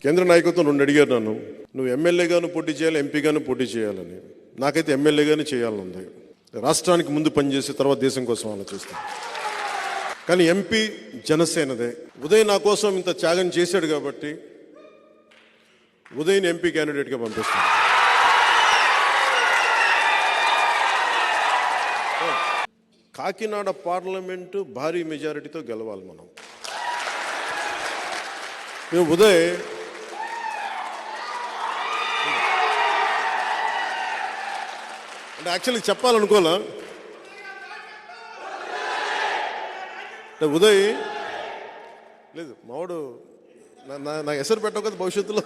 కేంద్ర నాయకత్వం రెండు అడిగారు నన్ను, నువ్వు ఎమ్మెల్యేగాను పోటీ చేయాలి, ఎంపీగాను పోటీ చేయాలని. నాకైతే ఎమ్మెల్యేగానే చేయాలని ఉంది. రాష్ట్రానికి ముందు పనిచేసి తర్వాత దేశం కోసం ఆలోచిస్తాను. కానీ ఎంపీ జనసేనదే. ఉదయ్ నా కోసం ఇంత త్యాగం చేశాడు కాబట్టి ఉదయ్ని ఎంపీ క్యాండిడేట్గా పంపిస్తాను. కాకినాడ పార్లమెంటు భారీ మెజారిటీతో గెలవాలి మనం. మేము ఉదయ్ అంటే యాక్చువల్లీ చెప్పాలనుకోలే. ఉదయ్ లేదు మావాడు నాకు ఎసరు పెట్టవు కదా భవిష్యత్తులో.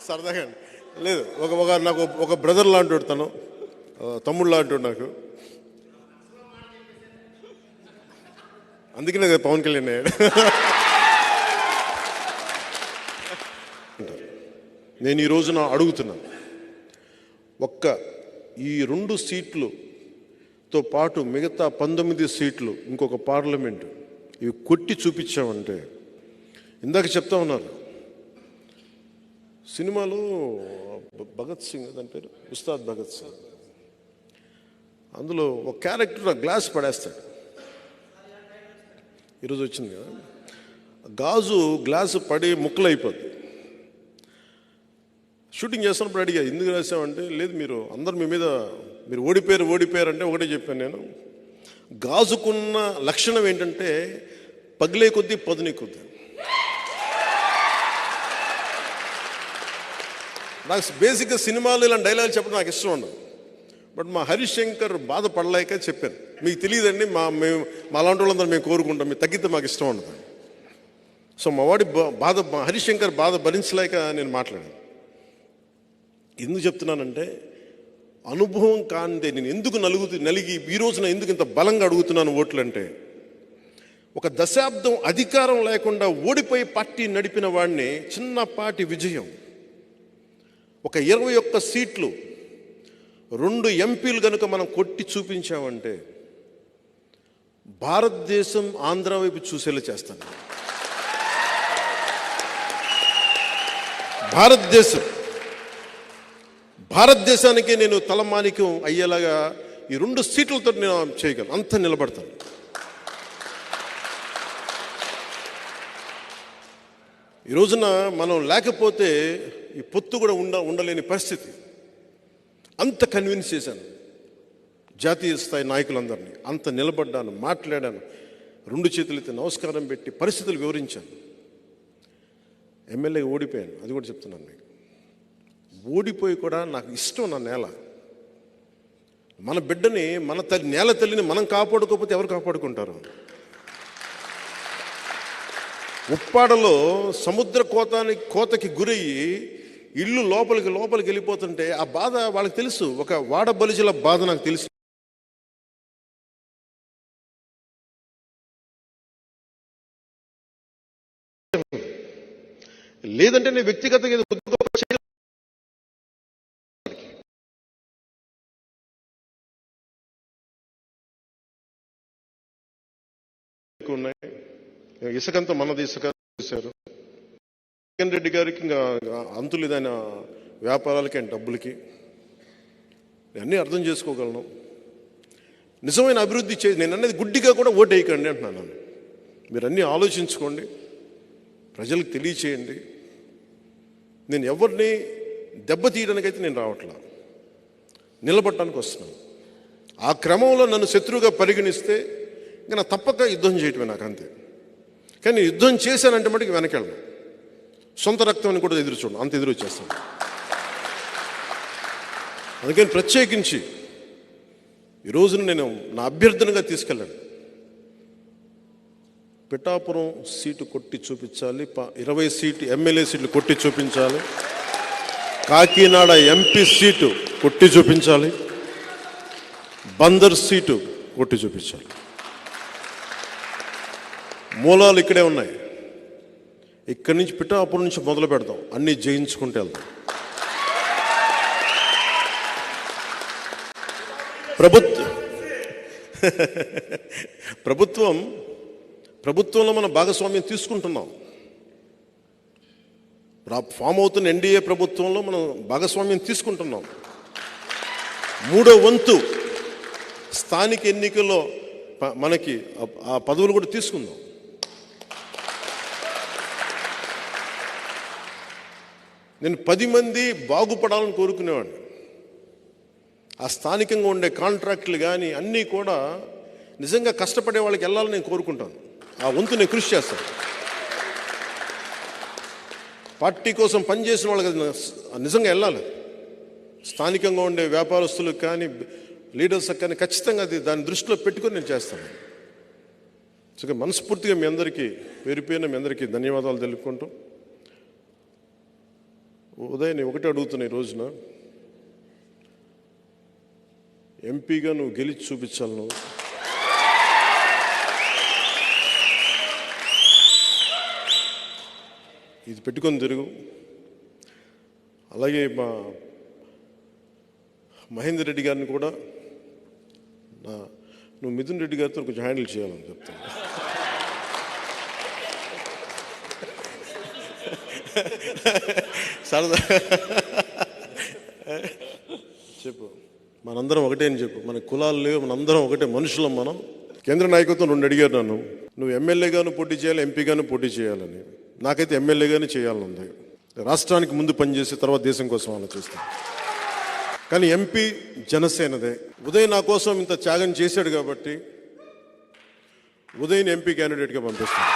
సరదాగా లేదు, నాకు ఒక బ్రదర్ లాంటి తను, తమ్ముడు లాంటి నాకు. అందుకనే కదా పవన్ కళ్యాణ్ అయ్యాడు. నేను ఈ రోజున అడుగుతున్నాను, ఈ 2 సీట్లుతో పాటు మిగతా 19 సీట్లు ఇంకొక పార్లమెంటు ఇవి కొట్టి చూపించామంటే, ఇందాక చెప్తా ఉన్నారు సినిమాలో భగత్ సింగ్ దాని పేరు ఉస్తాద్ భగత్ సింగ్, అందులో ఒక క్యారెక్టర్ గ్లాస్ పడేస్తాడు. ఈరోజు వచ్చింది కదా, గాజు గ్లాసు పడి ముక్కలు అయిపోద్ది. షూటింగ్ చేస్తున్నప్పుడు అడిగా ఎందుకు రాసామంటే, లేదు మీరు అందరు మీ మీద మీరు ఓడిపోయారు అంటే ఒకటే చెప్పాను నేను, గాజుకున్న లక్షణం ఏంటంటే పగిలే కొద్దీ పదునే కొద్దీ. నాకు బేసిక్గా సినిమాలు ఇలాంటి డైలాగ్ చెప్పడం నాకు ఇష్టం ఉండదు. బట్ మా హరీష్ శంకర్ బాధపడలేక చెప్పాను, మీకు తెలియదండి మా అలాంటి వాళ్ళందరూ మేము కోరుకుంటాం, మీరు తగ్గితే మాకు ఇష్టం ఉండదు. సో మా వాడి హరీష్ శంకర్ బాధ భరించలేక నేను మాట్లాడాను. ఎందుకు చెప్తున్నానంటే, అనుభవం కానిదే నేను ఎందుకు నలిగి ఈ రోజున ఎందుకు ఇంత బలంగా అడుగుతున్నాను ఓట్లు అంటే, ఒక దశాబ్దం అధికారం లేకుండా ఓడిపోయి పార్టీ నడిపిన వాడిని చిన్నపాటి విజయం, ఒక 21 సీట్లు 2 ఎంపీలు కనుక మనం కొట్టి చూపించామంటే భారతదేశం ఆంధ్ర వైపు చూసేలా చేస్తాను. భారతదేశానికి నేను తలమానికం అయ్యేలాగా ఈ 2 సీట్లతో నేను చేయగలను, అంత నిలబడతాను. ఈ రోజున మనం లేకపోతే ఈ పొత్తు కూడా ఉండలేని పరిస్థితి. అంత కన్విన్స్ చేశాను జాతీయ స్థాయి నాయకులందరినీ, అంత నిలబడ్డాను, మాట్లాడాను, 2 చేతులైతే నమస్కారం పెట్టి పరిస్థితులు వివరించాను. ఎమ్మెల్యేగా ఓడిపోయాను, అది కూడా చెప్తున్నాను మీకు. ఓడిపోయి కూడా నాకు ఇష్టం నా నేల, మన బిడ్డని, మన నేల తల్లిని మనం కాపాడుకోకపోతే ఎవరు కాపాడుకుంటారు? ఉప్పాడలో సముద్ర కోతకి గురయ్యి ఇల్లు లోపలికి వెళ్ళిపోతుంటే ఆ బాధ వాళ్ళకి తెలుసు. ఒక వాడ బలిజల బాధ నాకు తెలుసు. లేదంటే నేను వ్యక్తిగతంగా ఉన్నాయి. ఇసుకంతా మనది, ఇసుక చేశారు. జగన్ రెడ్డి గారికి ఇంకా అంతులు ఇదైన వ్యాపారాలకి అండ్ డబ్బులకి అన్నీ అర్థం చేసుకోగలను. నిజమైన అభివృద్ధి నేను అనేది గుడ్డిగా కూడా ఓటు వేయకండి అంటున్నాను. మీరు అన్నీ ఆలోచించుకోండి, ప్రజలకు తెలియచేయండి. నేను ఎవరిని దెబ్బతీయడానికైతే నేను రావట్లా, నిలబడటానికి వస్తున్నాను. ఆ క్రమంలో నన్ను శత్రువుగా పరిగణిస్తే ఇంకా నా తప్పక యుద్ధం చేయటమే నాకు, అంతే. కానీ యుద్ధం చేశానంటే మటుకు వెనకెళ్ళను, సొంత రక్తం కూడా ఎదురు చూడను, అంత ఎదురు వచ్చేస్తాను. అందుకని ప్రత్యేకించి ఈరోజున నేను నా అభ్యర్థనగా తీసుకెళ్ళాను. పిఠాపురం సీటు కొట్టి చూపించాలి, 20 సీటు ఎమ్మెల్యే సీట్లు కొట్టి చూపించాలి, కాకినాడ ఎంపీ సీటు కొట్టి చూపించాలి, బందర్ సీటు కొట్టి చూపించాలి. మూలాలు ఇక్కడే ఉన్నాయి. ఇక్కడి నుంచి పిఠాపురం నుంచి మొదలు పెడదాం, అన్నీ జయించుకుంటూ వెళ్దాం. ప్రభుత్వం ప్రభుత్వంలో మనం భాగస్వామ్యం తీసుకుంటున్నాం. ఫామ్ అవుతున్న ఎన్డీఏ ప్రభుత్వంలో మనం భాగస్వామ్యం తీసుకుంటున్నాం. మూడో వంతు స్థానిక ఎన్నికల్లో మనకి ఆ పదవులు కూడా తీసుకుందాం. నేను 10 మంది బాగుపడాలని కోరుకునేవాడిని. ఆ స్థానికంగా ఉండే కాంట్రాక్టులు కానీ అన్నీ కూడా నిజంగా కష్టపడే వాళ్ళకి వెళ్ళాలని నేను కోరుకుంటాను. ఆ వంతు నేను కృషి చేస్తాను. పార్టీ కోసం పనిచేసిన వాళ్ళకి నిజంగా వెళ్ళాలి. స్థానికంగా ఉండే వ్యాపారస్తులకు కానీ లీడర్స్కి కానీ ఖచ్చితంగా దాన్ని దృష్టిలో పెట్టుకొని నేను చేస్తాను. సో మనస్ఫూర్తిగా మీ అందరికీ పేరుపైన మీ అందరికీ ధన్యవాదాలు తెలుపుకుంటూ, ఉదయ్ నేను ఒకటే అడుగుతున్నా, ఈ రోజున ఎంపీగా నువ్వు గెలిచి చూపించాలి. నువ్వు ఇది పెట్టుకొని తిరుగు. అలాగే మా మహేందర్ రెడ్డి గారిని కూడా నువ్వు మిథున్ రెడ్డి గారితో కొంచెం హ్యాండిల్ చేయాలని చెప్తాను. సరదా చెప్పు, మనందరం ఒకటే అని చెప్పు. మన కులాలు లేవు, మనందరం ఒకటే మనుషులం. మనం కేంద్ర నాయకత్వం 2 అడిగారు నన్ను, నువ్వు ఎమ్మెల్యేగాను పోటీ చేయాలి, ఎంపీగాను పోటీ చేయాలని. నాకైతే ఎమ్మెల్యేగానే చేయాలని ఉంది. రాష్ట్రానికి ముందు పనిచేసి తర్వాత దేశం కోసం ఆలోచిస్తాను. కానీ ఎంపీ జనసేనదే. ఉదయ్ నా కోసం ఇంత త్యాగం చేశాడు కాబట్టి ఉదయ్ని ఎంపీ క్యాండిడేట్గా పంపిస్తాను.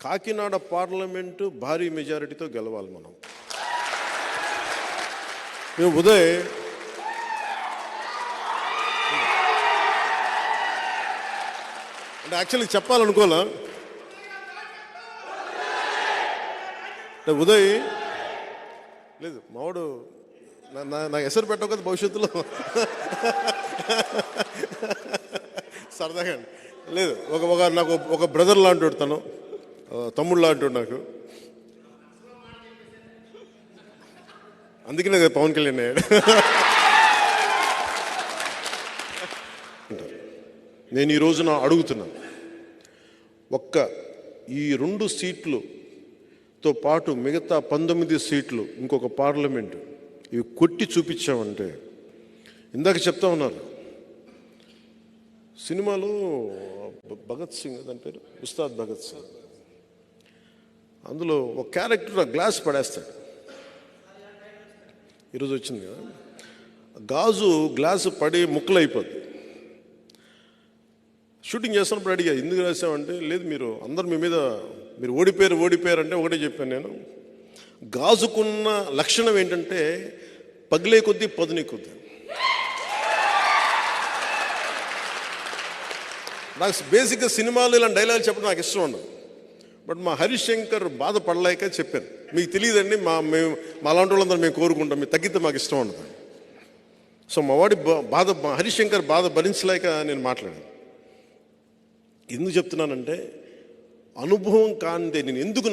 కాకినాడ పార్లమెంటు భారీ మెజారిటీతో గెలవాలి మనం. మేము ఉదయ్ అంటే యాక్చువల్లీ చెప్పాలనుకోలే. ఉదయ్ లేదు మావాడు నాకు ఎసరు పెట్టవు కదా భవిష్యత్తులో. సరదాగా లేదు, నాకు ఒక బ్రదర్ లాంటి తను, తమ్ముడు లాంటి నాకు. అందుకనే కదా పవన్ కళ్యాణ్ అయ్యాడు. నేను ఈ రోజున అడుగుతున్నాను, ఈ 2 సీట్లుతో పాటు మిగతా 19 సీట్లు, ఇంకొక పార్లమెంటు, ఇవి కొట్టి చూపించామంటే, ఇందాక చెప్తా ఉన్నారు సినిమాలో భగత్ సింగ్, దాని పేరు ఉస్తాద్ భగత్ సింగ్, అందులో ఒక క్యారెక్టర్ ఆ గ్లాస్ పడేస్తాడు. ఈరోజు వచ్చింది కదా, గాజు గ్లాసు పడి ముక్కలు అయిపోద్ది. షూటింగ్ చేస్తున్నప్పుడు అడిగా, ఎందుకు రాసామంటే, లేదు మీరు అందరు మీ మీద మీరు ఓడిపోయారు అంటే ఒకటే చెప్పాను నేను, గాజుకున్న లక్షణం ఏంటంటే పగిలే కొద్దీ పదునే కొద్దీ. నాకు బేసిక్గా సినిమాలు ఇలాంటి డైలాగ్ చెప్పడం నాకు ఇష్టం ఉండదు. బట్ మా హరీష్ శంకర్ బాధపడలేక చెప్పాను, మీకు తెలియదండి, మేము అలాంటి వాళ్ళందరూ మేము కోరుకుంటాం, మీరు తగ్గితే మాకు ఇష్టం ఉండదు. సో మా వాడి హరీష్ శంకర్ బాధ భరించలేక నేను మాట్లాడాను. ఎందుకు చెప్తున్నానంటే, అనుభవం కాందే నేను ఎందుకు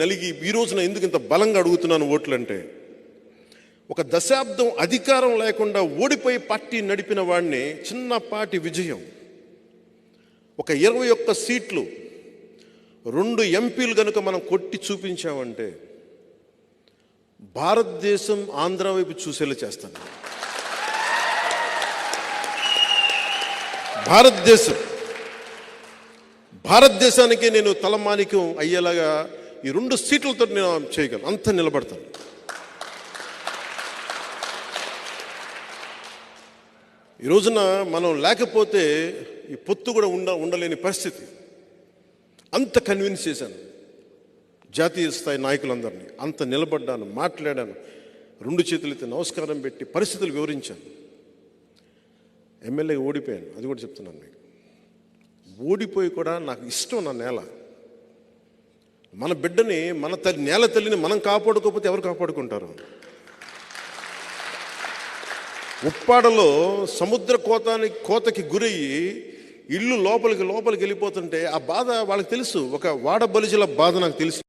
నలిగి ఈ రోజున ఎందుకు ఇంత బలంగా అడుగుతున్నాను ఓట్లు అంటే, ఒక దశాబ్దం అధికారం లేకుండా ఓడిపోయి పార్టీ నడిపిన వాడిని చిన్నపాటి విజయం, ఒక 21 సీట్లు, 2 ఎంపీలు కనుక మనం కొట్టి చూపించామంటే భారతదేశం ఆంధ్ర వైపు చూసేలా చేస్తాను. భారతదేశానికి నేను తలమానికం అయ్యేలాగా ఈ 2 సీట్లతో నేను చేయగలను, అంత నిలబడతాను. ఈ రోజున మనం లేకపోతే ఈ పొత్తు కూడా ఉండలేని పరిస్థితి. అంత కన్విన్స్ చేశాను జాతీయ స్థాయి నాయకులందరినీ, అంత నిలబడ్డాను, మాట్లాడాను, 2 చేతులైతే నమస్కారం పెట్టి పరిస్థితులు వివరించాను. ఎమ్మెల్యేగా ఓడిపోయాను, అది కూడా చెప్తున్నాను మీకు. ఓడిపోయి కూడా నాకు ఇష్టం నా నేల. మన బిడ్డని, మన నేల తల్లిని మనం కాపాడుకోకపోతే ఎవరు కాపాడుకుంటారు? ఉప్పాడలో సముద్ర కోతకి గురయ్యి ఇల్లు లోపలికి వెళ్ళిపోతుంటే ఆ బాధ వాళ్ళకి తెలుసు. ఒక వాడ బలిజల బాధ నాకు తెలుసు.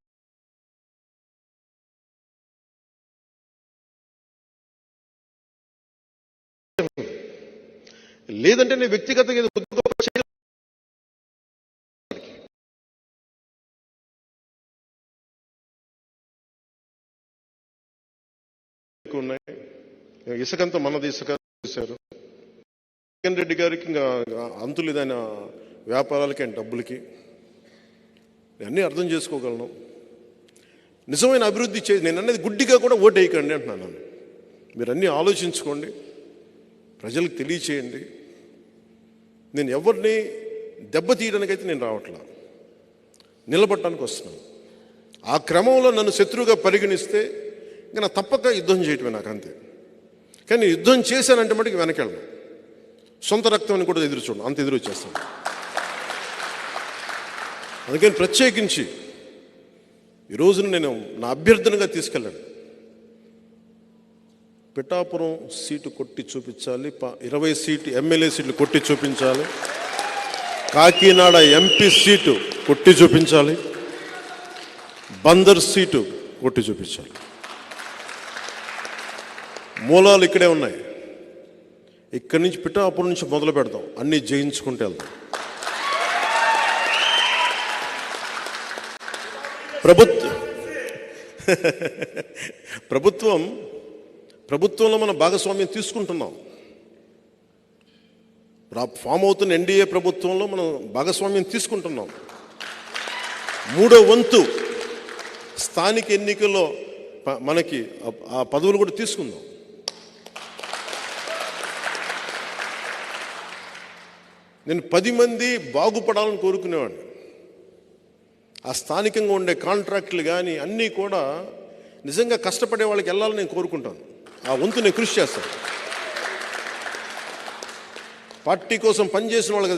లేదంటే నేను వ్యక్తిగతంగా ఏదో కొద్ది గొప్ప ఉన్నాయి. ఇసుకంతా మనది ఇసుక చేశారు. జగన్ రెడ్డి గారికి ఇంకా అంతులు ఇదైన వ్యాపారాలకి అండ్ డబ్బులకి అన్నీ అర్థం చేసుకోగలను. నిజమైన అభివృద్ధి నేను అనేది గుడ్డిగా కూడా ఓటు వేయకండి అంటున్నాను. మీరు అన్నీ ఆలోచించుకోండి, ప్రజలకు తెలియచేయండి. నేను ఎవరిని దెబ్బతీయడానికైతే నేను రావట్లా, నిలబడటానికి వస్తున్నాను. ఆ క్రమంలో నన్ను శత్రువుగా పరిగణిస్తే ఇంకా నా తప్పక యుద్ధం చేయటమే నాకు అంతే. కానీ యుద్ధం చేశానంటే మటుకు వెనకెళ్ళను. సొంత రక్తం కూడా ఎదురు చూడను, అంత ఎదురు వచ్చేస్తాను. అందుకని ప్రత్యేకించి ఈరోజున నేను నా అభ్యర్థనగా తీసుకెళ్ళాను. పిఠాపురం సీటు కొట్టి చూపించాలి, 20 సీటు ఎమ్మెల్యే సీట్లు కొట్టి చూపించాలి, కాకినాడ ఎంపీ సీటు కొట్టి చూపించాలి, బందర్ సీటు కొట్టి చూపించాలి. మూలాలు ఇక్కడే ఉన్నాయి. ఇక్కడి నుంచి పిఠాపురం నుంచి మొదలు పెడతాం, అన్నీ జయించుకుంటూ వెళ్తాం. ప్రభుత్వంలో మనం భాగస్వామ్యం తీసుకుంటున్నాం. ఫామ్ అవుతున్న ఎన్డీఏ ప్రభుత్వంలో మనం భాగస్వామ్యం తీసుకుంటున్నాం. 3వ వంతు స్థానిక ఎన్నికల్లో మనకి ఆ పదవులు కూడా తీసుకుందాం. నేను 10 మంది బాగుపడాలని కోరుకునేవాడిని. ఆ స్థానికంగా ఉండే కాంట్రాక్టులు కానీ అన్నీ కూడా నిజంగా కష్టపడే వాళ్ళకి వెళ్ళాలని నేను కోరుకుంటాను. ఆ వంతు నేను కృషి చేస్తాను. పార్టీ కోసం పనిచేసిన వాళ్ళకి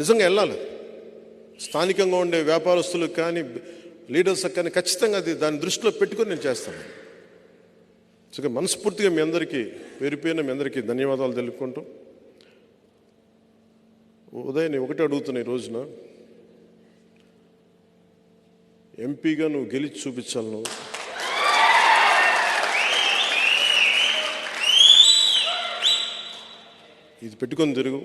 నిజంగా వెళ్ళాలి. స్థానికంగా ఉండే వ్యాపారస్తులకు కానీ లీడర్స్కి కానీ ఖచ్చితంగా దాన్ని దృష్టిలో పెట్టుకొని నేను చేస్తాను. సో మనస్ఫూర్తిగా మీ అందరికీ పేరుపైన మీ అందరికీ ధన్యవాదాలు తెలుపుకుంటూ, ఉదయం నేను ఒకటే అడుగుతున్నా, ఈ రోజున ఎంపీగా నువ్వు గెలిచి చూపించాలి. నువ్వు ఇది పెట్టుకొని తిరుగు.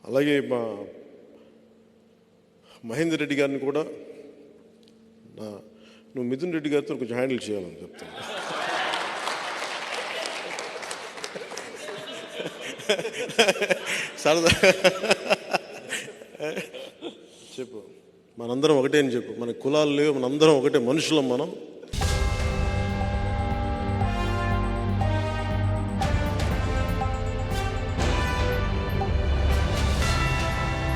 అలాగే మా మహేందర్ రెడ్డి గారిని కూడా నువ్వు మిథున్ రెడ్డి గారితో కొంచెం హ్యాండిల్ చేయాలని చెప్తాను. సరదా చెప్పు, మనందరం ఒకటే అని చెప్పు. మన కులాలు లేవు, మనందరం ఒకటే మనుషులం మనం.